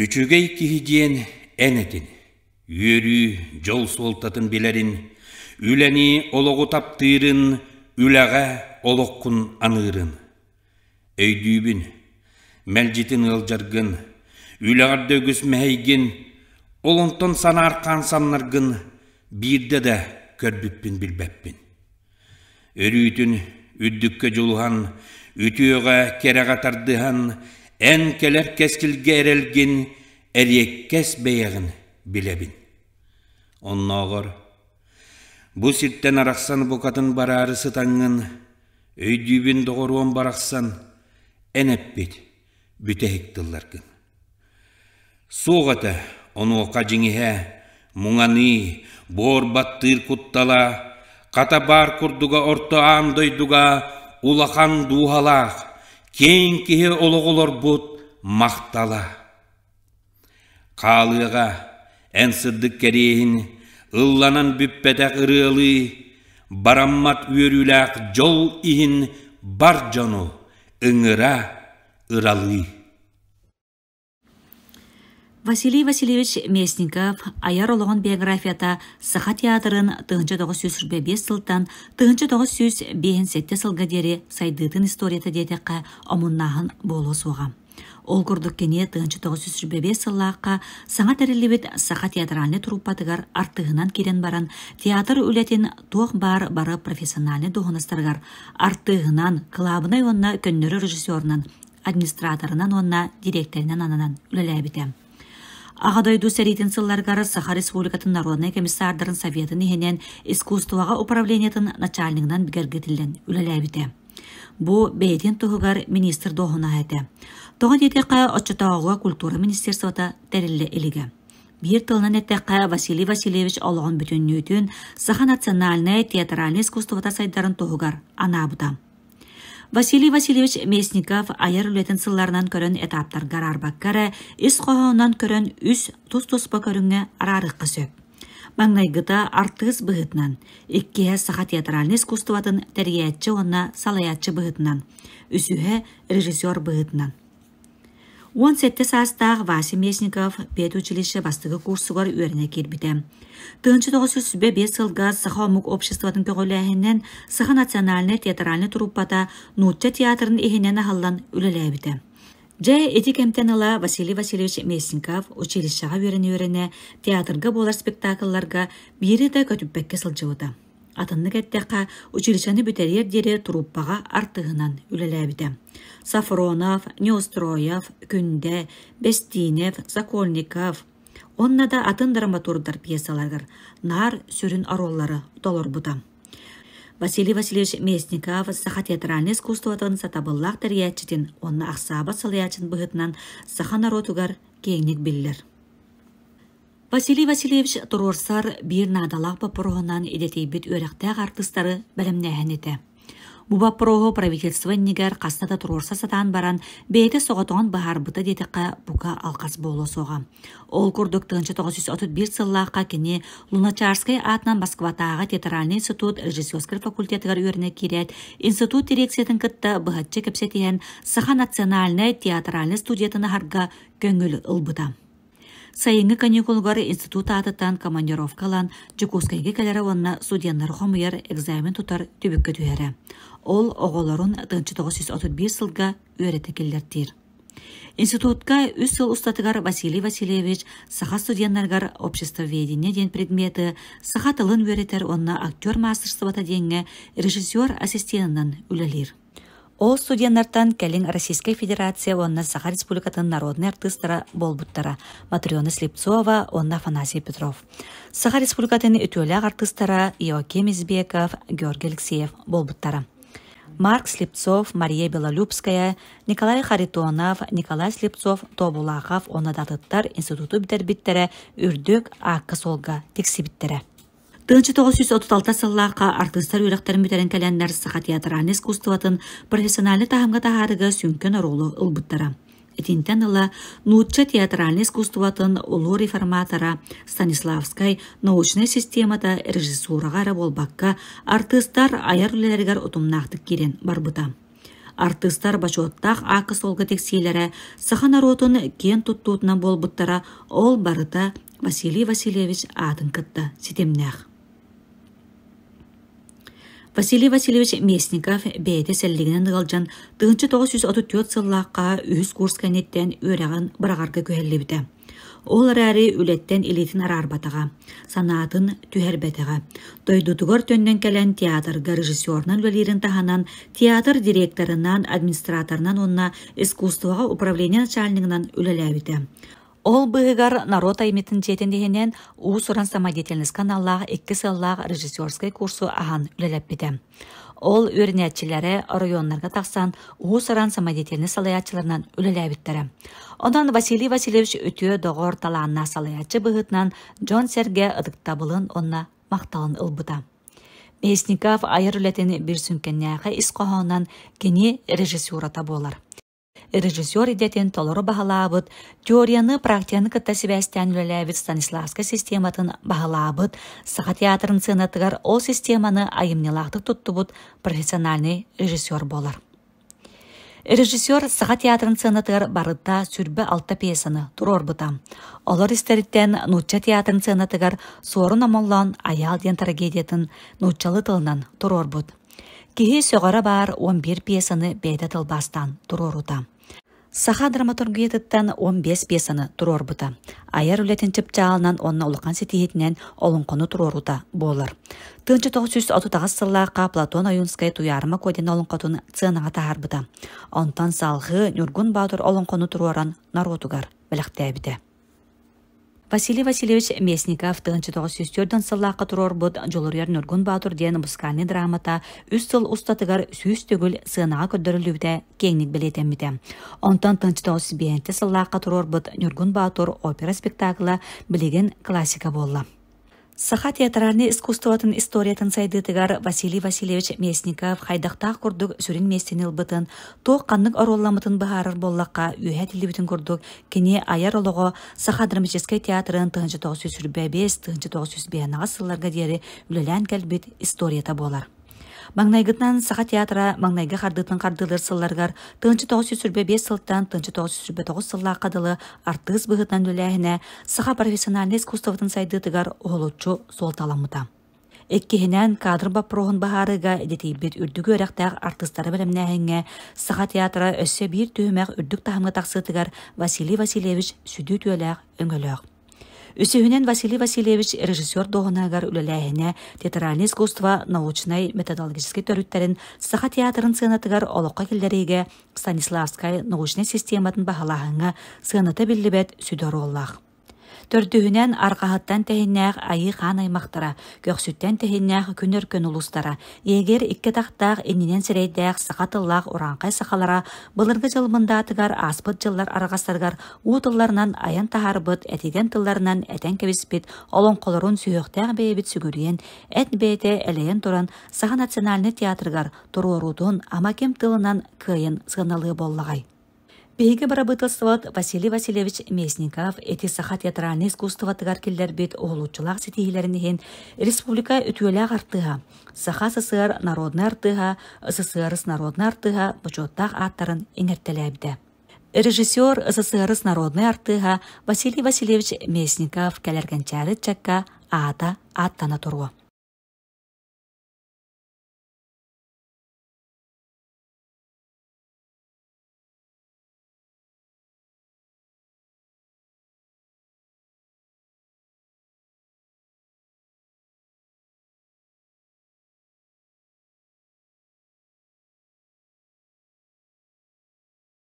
Үчүгей кихидиен энетин, үйөрү жол солтатын билерин, үлени ологу таптырын, үлага олоккун анырын. Өйдүүбүн, мәлжитин ылжаргын, үлағар дөгіс мәйгін, олонтон санарқан саннаргын, бирде де көрбіппін білбәппін. Өрүйтін үддікке жулған, үтіөға керағатардыған, ән келер кескілге әрелген, әреккес бәйәғін білебін. Оннағыр, бұ сирттен арақсан бұқатын барары сытаңын, өйдүүбін доғыруын барақсан, әнәппет бүтәйіктілларгын. Соғата оны оқа жеңіхә, мұңаны, бор баттыр құттала, қата бар күрдуға орта андойдуға, улақан дуғалақ, кен кеhe олығылар бұд мақтала. Қалыға ән сырдық кәрейін, ылланан бүппәдәк ырылы, бараммат өріләк жол иін бар жону, ыңыра ыралы. Василий Васильевич Местников аяр олығын биографията Саха театрын 1925 сылтан 1957 сылға дері сайдытын историята детеққа омыннағын болу соға. Ол күрдік кене 1925 сыллаққа саңа тәрілібет Саха театральны труппатығар артығынан керен баран театр үлетін тоқ бары профессиональны доғыныстырғар артығынан клабынай онна көннері режиссерынан, администраторынан онна директорынан анынан үлеләбіті. Ағадойду сәретін сылларғары Саха Республикатын Народный комиссардарын советын ехенен искусствоға управлениятын начальнығынан бігергетілден үлеләбіті. Бұ бәйтен тұғығар министр доғына әді. Тоғы детеқі отчатауға культура министерствота тәрілі елігі. Bir тылынан әттәқі Василий Васильевич олығын бүтін нөйтін Саха национальный театральный искусствота сайдарын тұғығар анабыда. Василий Васильевич Местников аяр үлетін сылларынан көрін этаптарғар арбаққары, іс қоғынан көрін үс тұс-тұспа көрінге арарыққы сөп. Маңнайғыда артығыз бұғытынан, иккеге Саха театральный искусствотын тәргеятчы онна салаятчы бұғытынан, үсіге режиссер бұғытынан. 17 састағы Василий Местников бет училище бастығы курсығар өріне кербіді. 1905 сылға Саха омук обществотын көгіләхінен Саха национальный театральный труппата Нутча театрын ехінен ағалан үліләбіді. Жай этик эмтенала Василий Васильевич Местников училищаға өріне театрға болар спектаклларға бері да көтіппәкке сылжывыды. Атынны кәттәққа училищаны бүтәрер дері труппаға артығынан үліләбіді. Сафронов, Неустроев, Күнде, Бестинев, Сокольников. Онна да атын драматургдар пьесаларгар, нар сүрін ароллары долар бұда. Василий Васильевич Местников Саха театральный искусствотын сатабыллақ тәргетчетін, онна ақсаба салаячын бұғытынан Саха народугар кейінік білдер. Василий Васильевич тұрорсар бір надалақ бапырғынан едетейбет өріқтәқ артыстары бәлімнәхін еті. Буба прого правительство нигер қастада тұрорса сатан баран бейті соғатуған бағар бұта детіққа бұға алқас болу соға. Ол күрдік 1931 сыллаққа кене Луначарскай атынан Москватаға театральный институт режиссерскер факультетігар өріне керет, институт дирекциятын кітті бұғатчы кепсетіген Саха национальный театральный студиятыны харға көңілі ұлбыда. Сайынғы каникулгар институт атыттан командировкалан Жукускайге кәлері онына студенттар қомыйыр экзамен тұтар түбікке түйері. Ол оғыларын 1931 сылға өреті келдертір. Институтка 3 сыл ұстатығар Василий Васильевич Саха студенттарғар обществоведение ден предметі Саха тылын өретер онына актер мастерствота денге режиссер ассистентынан үлелер. Ол студенттартан кәлін Российская Федерация онна Саха Республикатын народный артыстары болбуттара Матрена Слепцова, онна Афанасий Петров. Саха Республикатын өтөлі артыстары Иоаким Избеков, Георгий Алексеев болбуттара. Марк Слепцов, Мария Белолюбская, Николай Харитонов, Николай Слепцов, Тобулахов, онна датыттар институту бітер-біттері үрдік аққы солға тексибіттері. 1936 сыллаққа артыстар үйректарын бүтерін кәлендер Саха театральный искусствотын профессиональный тағымға тағарыға сүнкен оролы ұлбыттара. Этинтен ылы Нутча театральный искусствотын улу реформатора Станиславскай научный системата режиссураға болбаққа артыстар аяр үлелергер ұтымнақтық керен барбыта. Артыстар бачуоттақ ақы солғы тексейлері саха народын кен туттуутынан болбуттара ол барыта Василий Васильевич атын кытта ситемнях. Василий Васильевич Местников бәйді сәллігінен ғалжан 1934 сыллаққа үз курс кәнеттен өрәғын бірағарға көхелі біті. Ол әрі үлеттен элитін арарбатаға, санатын түхәрбәтіға. Дойдутығыр төннен кәлін театрға режиссернан вәлерін таханан, театр директорынан, администраторынан онна искусствоға управление начальнигынан үлеләбіті. Ол бұғығар народ айметін жетіндегенен ұсыран самодетельніс каналлағы 2 сыллағы режиссерскай курсу аған үлеләп біті. Ол өрінетчілері районларға тақсан ұсыран самодетельні салаятчыларынан үлеләбіттері. Онан Василий Васильевич өтіе доғыр таланна салаятчы бұғытынан Джон Серге ұдықтабылын онна мақталын ұлбыта. Местников айыр үлетені бір сүнкеннәғі ісқоғынан кені режиссурата болар. Режиссер идетен толору бағалабыд, теорияны практияны кытта себәстен үлеләбіт Станиславска систематын бағалабыд, саға театрын сынатығар ол системаны айымнелақтық тұттыбыд профессиональный режиссер болар. Режиссер саға театрын сынатығар барыдда сүрбі 6 пьесаны тұрор бұта. Олар істеріттен нұтча театрын сынатығар сорын амоллан аял ден трагедиятын нұтчалы тылынан тұрор бұд. Кихи сөғара бар 11 пьесаны бәйді тылбастан тұрор ұта. Саха драматургиятыттан 15 пьесаны тұрор бұта. Айар үлетін тіп жағалынан онна ұлықан сетиетінен олынқоны тұрор ұта болыр. 1930 сыллаққа Платон Аюнскай туярыма көден олынқотын ценаға тағар бұта. Онтан салғы Нюргун Баудыр олынқоны тұроран народугар біліқті әбіді. Василий Васильевич Местников 1904 сыллаққа тұрор бұд жолырер Нюргун Баудыр ден мұскалны драмата үз сыл ұстатығар сүйіз төгіл сынаға көдірілуді кеңнік білетемді. Онтан 1905 сыллаққа тұрор бұд Нюргун Баудыр опера спектаклы білеген классика болла. Саха театральный искусствоватын историятын сайдытыгар Василий Васильевич Местников хайдақтақ күрдік сүрін местен ылбытын, тоқ қаннық оролламытын бағарыр боллаққа үйәт илібітін күрдік, кене аяр олығы Саха драматическай театрын 1905-1905 сылларға дері үлелән кәлбет историята болар. Маңнайгытнан Саха театра маңнайга қардытын қардылыр сылларғар 1905 сылттан 1909 сылла қадылы артыз бұғытнан үләхіне Саха профессиональный искусствоватын сайдытыгар оғылучу сол таламыта. Эккехінен кадр бапроғын бағарыға әдетейбет үрдігі өрәқтәғ артыстары білімнәхіңе Саха театра өссі бір түйімәқ үрдік тахымға тақсытыгар Василий Васильевич сүді түйеләғ өңіләғ. Үсіхінен Василий Васильевич режиссер доғынағар үліләйіне театральный искусство научный методологический төріттерін Саха театрын сынатығар олыққа келдерейге Станиславскай научный систематын бағалағыңа сынаты білібет сүдер оллақ. Төрдүһүнен арқағыттан тәхіннәғ айы қан аймақтара, көксүттен тәхіннәғ күнер көн ұлыстара, егер икке тақтақ енінен сірейдәғ сақатыллақ оранқай сақалара, бұлырғы жылмында атығар аспыт жыллар арғастарғар, ұтылларынан аян тахарбыт, әтеген тылларынан әтен кәвіспет, олон қолырын сүйіқтәғ бейбіт сүгірген, әт бейте әлейін тұран Саха национальный театрғар тұрорудun амакем тылынан күйін сығыналы боллағай. Бейгі барабытылсыват Василий Васильевич Местников эти Саха театральный искусство тыгар бет оғылучылақ сетихилерінен республика үтуеләғ артыға, Саха СССР народный артыға, СССР народный артыға бұчоттақ аттарын еңертеләбді. Режиссер СССР народный артыға Василий Васильевич Местников кәләргенчәрі чакка ата аттана тұруы.